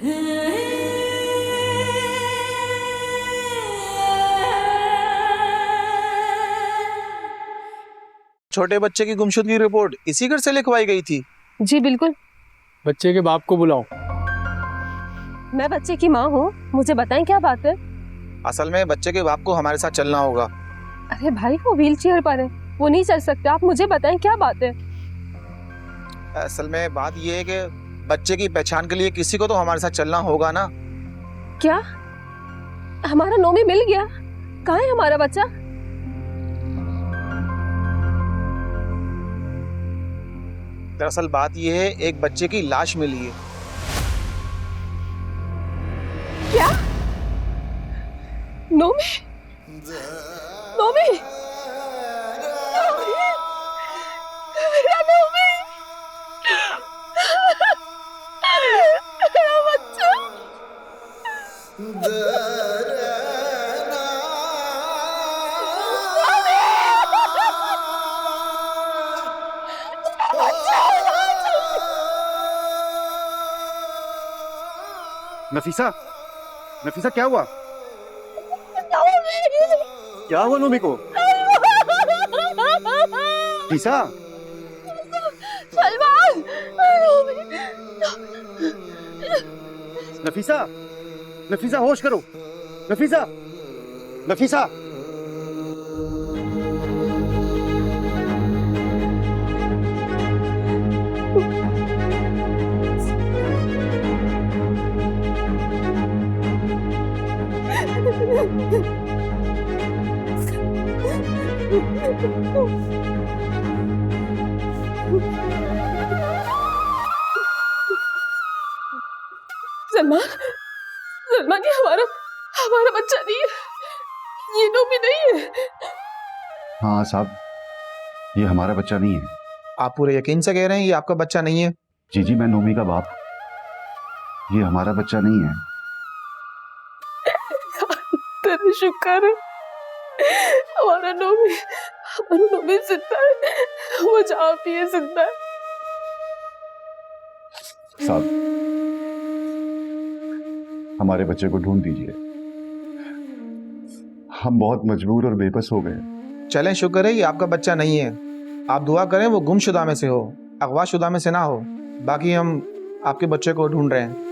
छोटे बच्चे की गुमशुदगी रिपोर्ट इसी घर से लिखवाई गई थी? जी बिल्कुल। बच्चे के बाप को बुलाओ। मैं बच्चे की माँ हूँ, मुझे बताएं क्या बात है। असल में बच्चे के बाप को हमारे साथ चलना होगा। अरे भाई वो व्हील चेयर पर है, वो नहीं चल सकते। आप मुझे बताएं क्या बात है। असल में बात यह है कि बच्चे की पहचान के लिए किसी को तो हमारे साथ चलना होगा ना। क्या हमारा नोमी मिल गया? कहाँ है हमारा बच्चा? दरअसल बात यह है, एक बच्चे की लाश मिली है। क्या? नोमी? नोमी? मेरा नोमी? मेरा बच्चा? नफीसा, नफीसा क्या हुआ? क्या हुआ नोमी को? नफीसा, सलमान! नफीसा, नफीसा होश करो। नफीसा, नफीसा। सलमान, सलमान ये हमारा हमारा बच्चा नहीं है, ये नोमी नहीं है। हाँ साहब, ये हमारा बच्चा नहीं है। आप पूरे यकीन से कह रहे हैं ये आपका बच्चा नहीं है? जी जी, मैं नोमी का बाप। ये हमारा बच्चा नहीं है। तेरे शुक्र है, हमारा नोमी जिंदा है। वो जहाँ भी है जिंदा है। साहब, हमारे बच्चे को ढूंढ दीजिए। हम बहुत मजबूर और बेबस हो गए। चलें, शुक्र है ये आपका बच्चा नहीं है। आप दुआ करें वो गुमशुदा में से हो, अगवाशुदा में से ना हो। बाकी हम आपके बच्चे को ढूंढ रहे हैं।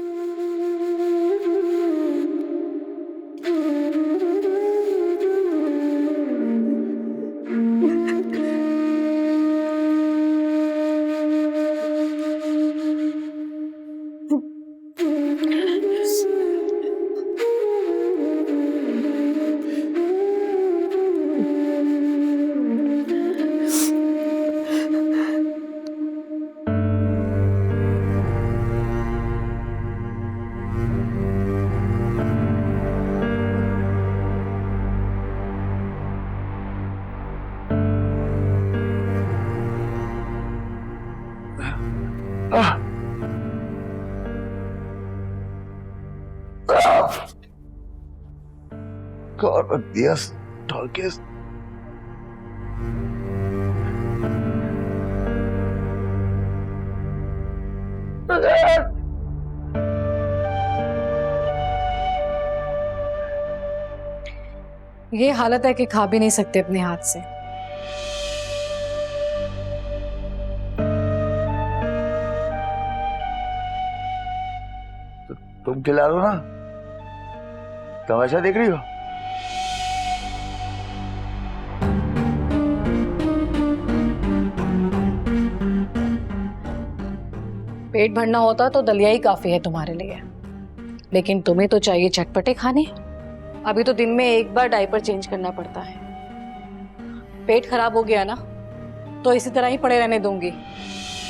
God, Dios, Torques. ये हालत है कि खा भी नहीं सकते अपने हाथ से। तुम खिला दो ना, तमाशा देख रही हो? पेट भरना होता तो दलिया ही काफी है तुम्हारे लिए, लेकिन तुम्हें तो चाहिए चटपटे खाने। अभी तो दिन में एक बार डायपर चेंज करना पड़ता है। पेट खराब हो गया ना तो इसी तरह ही पड़े रहने दूंगी।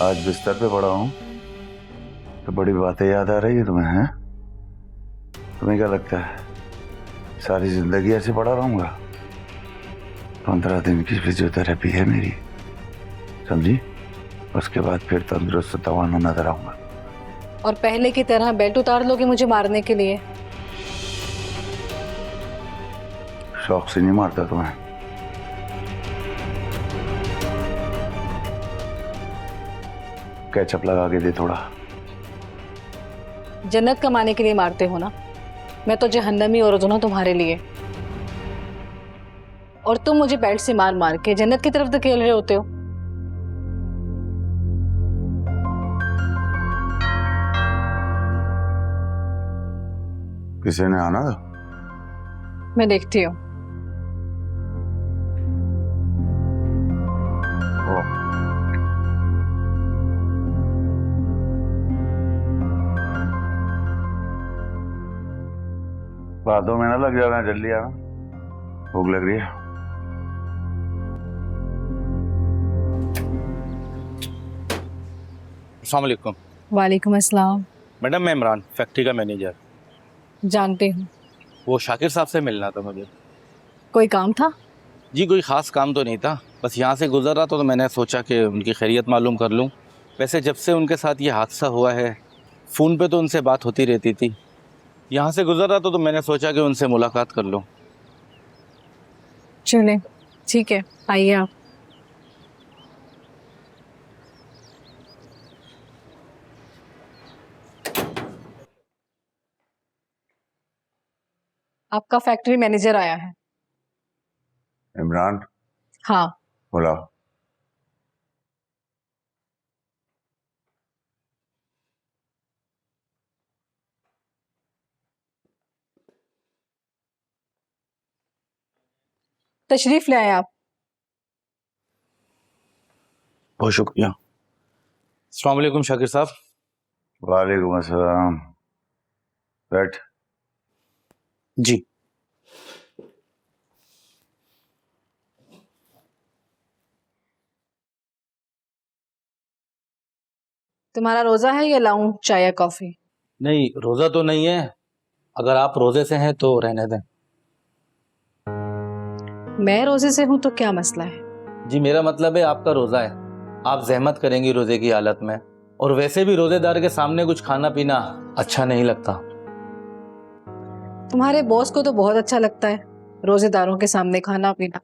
आज बिस्तर पे पड़ा हूँ तो बड़ी बातें याद आ रही है तुम्हें, हैं? तुम्हें क्या लगता है सारी जिंदगी ऐसे पड़ा रहूंगा? 15 दिन की फिजियोथेरेपी है मेरी, समझी? उसके बाद फिर तंदुरुस्त तवाना नजर आऊंगा। और पहले की तरह बेल्ट उतार लोगे मुझे मारने के लिए? शौक से नहीं मारता तुम्हें। केचप लगा के दे थोड़ा। जन्नत कमाने के लिए मारते हो ना, मैं तो जहन्नमी औरत हूं ना तुम्हारे लिए। और तुम मुझे बेल्ट से मार मार के जन्नत की तरफ धकेल रहे होते हो। किसी ने आना था? मैं देखती हूँ। बातों में ना लग जाना, जल्दी आना, भूख लग रही है। अस्सलाम वालेकुम। वालेकुम अस्सलाम। मैडम मैं इमरान, फैक्ट्री का मैनेजर। जानते हूँ। वो शाकिर साहब से मिलना था मुझे। कोई काम था? जी कोई ख़ास काम तो नहीं था, बस यहाँ से गुजर रहा था तो मैंने सोचा कि उनकी खैरियत मालूम कर लूँ। वैसे जब से उनके साथ ये हादसा हुआ है, फ़ोन पे तो उनसे बात होती रहती थी। यहाँ से गुजर रहा था तो मैंने सोचा कि उनसे मुलाकात कर लूँ। चले ठीक है, आइए आप। आपका फैक्ट्री मैनेजर आया है। इमरान, हाँ। बुलाओ। तशरीफ ले आए आप। बहुत शुक्रिया। अस्सलाम वालेकुम शाकिर साहब। वालेकुम अस्सलाम। बैठ। जी तुम्हारा रोजा है या लाऊं चाय या कॉफी? नहीं, रोज़ा तो नहीं है। अगर आप रोज़े से हैं तो रहने दें। मैं रोजे से हूं तो क्या मसला है? जी मेरा मतलब है आपका रोज़ा है, आप जहमत करेंगी रोज़े की हालत में, और वैसे भी रोज़ेदार के सामने कुछ खाना पीना अच्छा नहीं लगता। तुम्हारे बॉस को तो बहुत अच्छा लगता है रोजेदारों के सामने खाना पीना।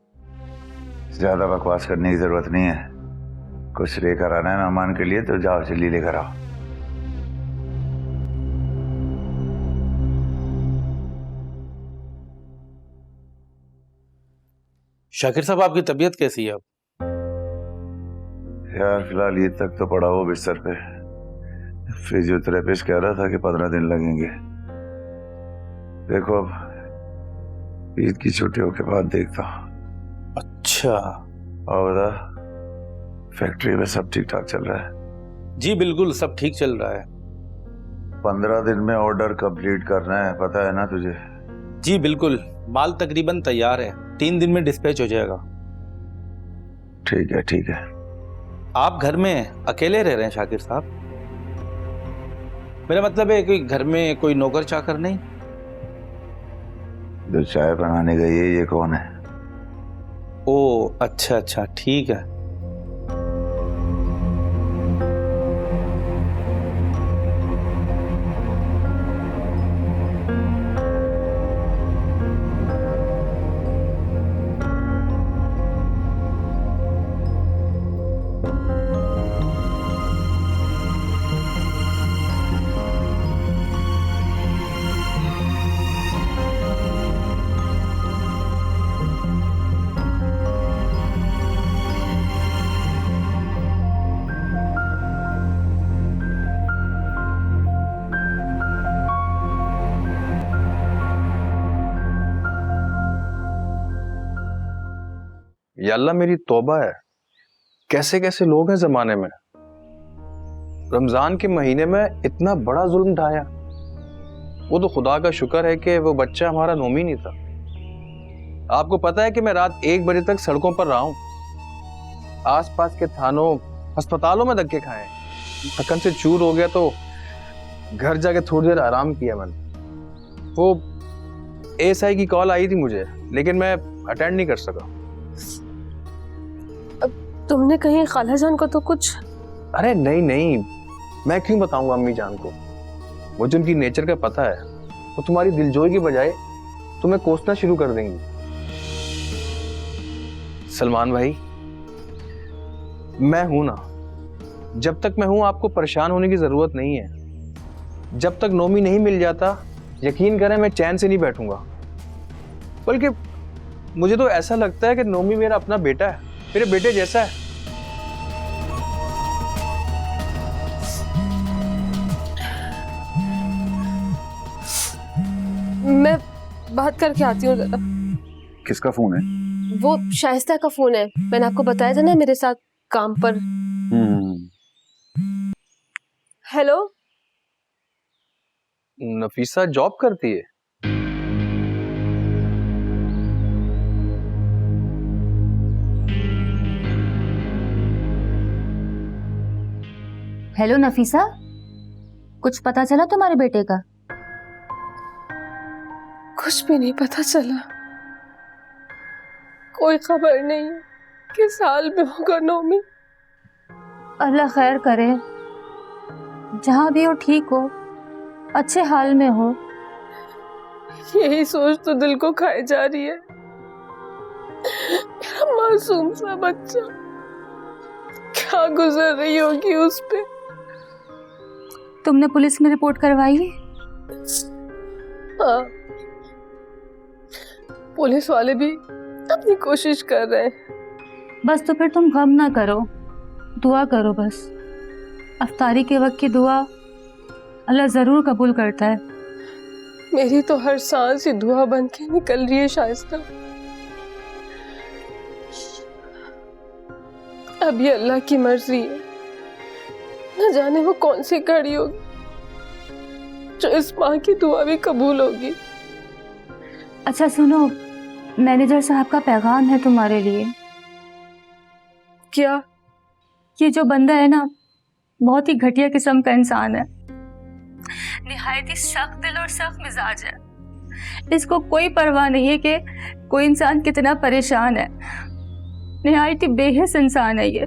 ज्यादा बकवास करने की जरूरत नहीं है। कुछ लेकर आना है मेहमान के लिए तो जाओ, जल्दी लेकर आओ। शाकिर साहब आपकी तबीयत कैसी है अब? यार फिलहाल ईद तक तो पड़ा हो बिस्तर पे। फिजियोथेरेपिस्ट कह रहा था कि 15 दिन लगेंगे। देखो अब ईद की छुट्टियों के बाद देखता हूं। अच्छा। और बता, फैक्ट्री में सब ठीक ठाक चल रहा है? जी बिल्कुल सब ठीक चल रहा है। 15 दिन में ऑर्डर कंप्लीट करना है, पता है ना तुझे? जी बिल्कुल, माल तकरीबन तैयार है, 3 दिन में डिस्पैच हो जाएगा। ठीक है ठीक है। आप घर में अकेले रह रहे हैं शाकिर साहब? मेरा मतलब है कि घर में कोई नौकर चाकर नहीं? जो चाय बनाने गई है ये कौन है? ओ अच्छा अच्छा, ठीक है। या अल्लाह मेरी तौबा है, कैसे कैसे लोग हैं जमाने में। रमजान के महीने में इतना बड़ा जुल्म ढाया। वो तो खुदा का शुक्र है कि वो बच्चा हमारा नोमी नहीं था। आपको पता है कि मैं रात 1 बजे तक सड़कों पर रहा हूं, आसपास के थानों अस्पतालों में धक्के खाए, थकन से चूर हो गया तो घर जाके थोड़ी देर आराम किया मैंने। वो एएसआई की कॉल आई थी मुझे, लेकिन मैं अटेंड नहीं कर सका। तुमने कहीं खाला जान को तो कुछ? अरे नहीं नहीं, मैं क्यों बताऊंगा अम्मी जान को। मुझे उनकी नेचर का पता है, वो तुम्हारी दिलजोई की बजाय तुम्हें कोसना शुरू कर देंगी। सलमान भाई, मैं हूं ना, जब तक मैं हूं आपको परेशान होने की जरूरत नहीं है। जब तक नोमी नहीं मिल जाता, यकीन करें मैं चैन से नहीं बैठूंगा। बल्कि मुझे तो ऐसा लगता है कि नोमी मेरा अपना बेटा है, मेरे बेटे जैसा है। मैं बात करके आती हूँ जरा। किसका फोन है? वो शाइस्ता का फोन है, मैंने आपको बताया था ना मेरे साथ काम पर। हेलो, नफीसा जॉब करती है? हेलो नफीसा, कुछ पता चला तुम्हारे बेटे का? कुछ भी नहीं पता चला, कोई खबर नहीं किस हाल में होगा नोमी। अल्लाह खैर करे, जहां भी हो ठीक हो, अच्छे हाल में हो। यही सोच तो दिल को खाए जा रही है। मेरा मासूम सा बच्चा, क्या गुजर रही होगी उस पे। तुमने पुलिस में रिपोर्ट करवाई है? हाँ, पुलिस वाले भी अपनी कोशिश कर रहे हैं। बस तो फिर तुम गम ना करो, दुआ करो बस। अफ्तारी के वक्त की दुआ अल्लाह ज़रूर कबूल करता है। मेरी तो हर सांस ही दुआ बन के निकल रही है शाइस्ता। अब ये अल्लाह की मर्जी है, न जाने वो कौन सी घड़ी होगी जो इस माँ की दुआ भी कबूल होगी। अच्छा सुनो, मैनेजर साहब का पैगाम है तुम्हारे लिए। क्या? ये जो बंदा है ना, बहुत ही घटिया किस्म का इंसान है, निहायत ही सख्त दिल और सख्त मिजाज है। इसको कोई परवाह नहीं है कि कोई इंसान कितना परेशान है। निहायत ही बेहिस इंसान है ये।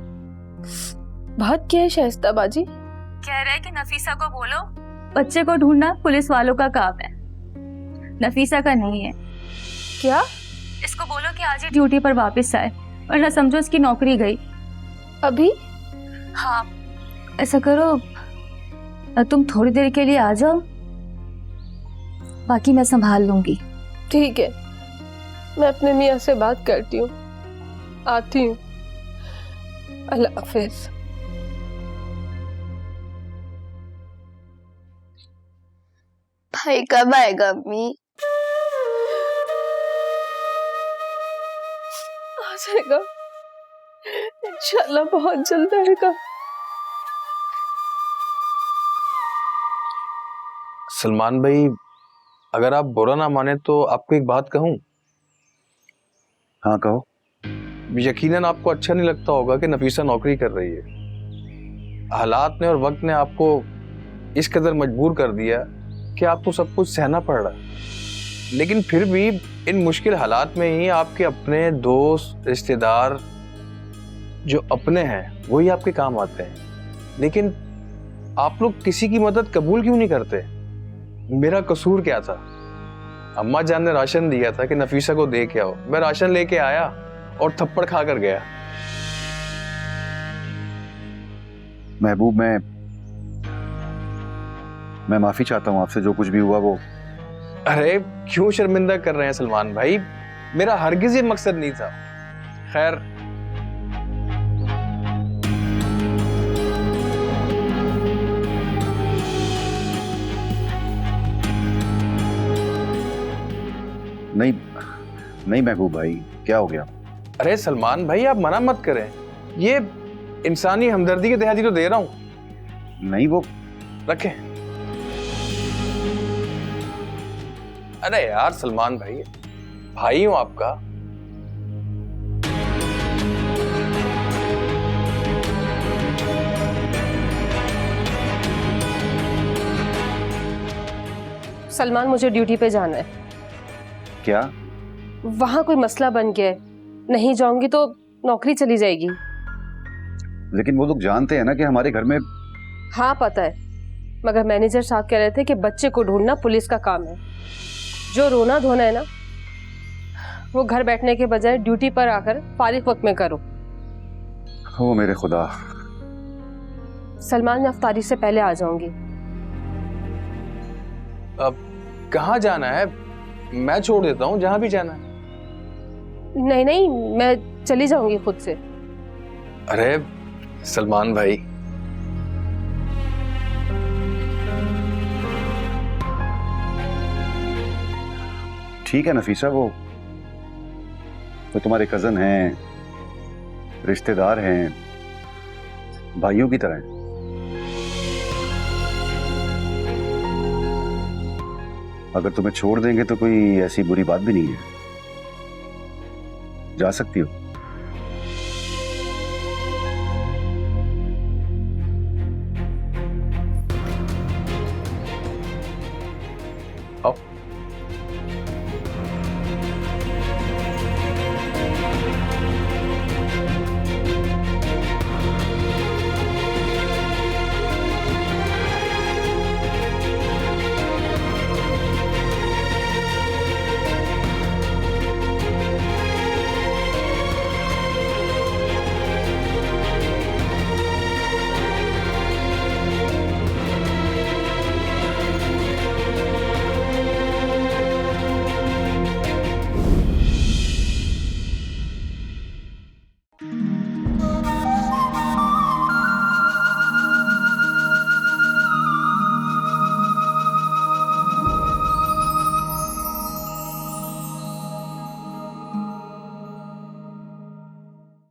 बात क्या है शाइस्ता बाजी? कह रहा है कि नफीसा को बोलो बच्चे को ढूंढना पुलिस वालों का काम है, नफीसा का नहीं है। क्या? इसको बोलो कि आज ही ड्यूटी पर वापस आए, वरना समझो इसकी नौकरी गई। अभी? हाँ, ऐसा करो तुम थोड़ी देर के लिए आ जाओ, बाकी मैं संभाल लूंगी। ठीक है, मैं अपने मियाँ से बात करती हूँ, आती हूँ। अल्लाह हाफिज। भाई कब आएगा अम्मी? आ जाएगा इंशाल्लाह, बहुत जल्द आएगा। सलमान भाई, अगर आप बुरा ना माने तो आपको एक बात कहूं? हाँ कहो। यकीनन आपको अच्छा नहीं लगता होगा कि नफीसा नौकरी कर रही है। हालात ने और वक्त ने आपको इस कदर मजबूर कर दिया कि आपको सब कुछ सहना पड़ रहा है। लेकिन फिर भी इन मुश्किल हालात में ही आपके अपने दोस्त रिश्तेदार जो अपने हैं वही आपके काम आते हैं। लेकिन आप लोग किसी की मदद कबूल क्यों नहीं करते? मेरा कसूर क्या था? अम्मा जान ने राशन दिया था कि नफीसा को दे के आओ, मैं राशन लेके आया और थप्पड़ खा कर गया। महबूब, मैं माफी चाहता हूँ आपसे, जो कुछ भी हुआ वो। अरे क्यों शर्मिंदा कर रहे हैं सलमान भाई, मेरा हरगिज ये मकसद नहीं था। खैर, नहीं महबूब भाई, क्या हो गया? अरे सलमान भाई आप मना मत करें, ये इंसानी हमदर्दी के तहत ही तो दे रहा हूं। नहीं वो रखें। अरे यार सलमान भाई, भाई हूं आपका। सलमान, मुझे ड्यूटी पे जाना है। क्या? वहां कोई मसला बन गया है, नहीं जाऊंगी तो नौकरी चली जाएगी। लेकिन वो लोग जानते हैं ना कि हमारे घर में। हाँ पता है, मगर मैनेजर साहब कह रहे थे कि बच्चे को ढूंढना पुलिस का काम है। जो रोना धोना है ना, वो घर बैठने के बजाय ड्यूटी पर आकर फारिग वक्त में करो। ओ मेरे खुदा। सलमान, मैं अफ्तारी से पहले आ जाऊंगी। अब कहाँ जाना है? मैं छोड़ देता हूँ जहाँ भी जाना है। नहीं नहीं, मैं चली जाऊंगी खुद से। अरे सलमान भाई, ठीक है नफीसा, वो तुम्हारे कजन हैं, रिश्तेदार हैं, भाइयों की तरह हैं। अगर तुम्हें छोड़ देंगे तो कोई ऐसी बुरी बात भी नहीं है, जा सकती हो। आओ।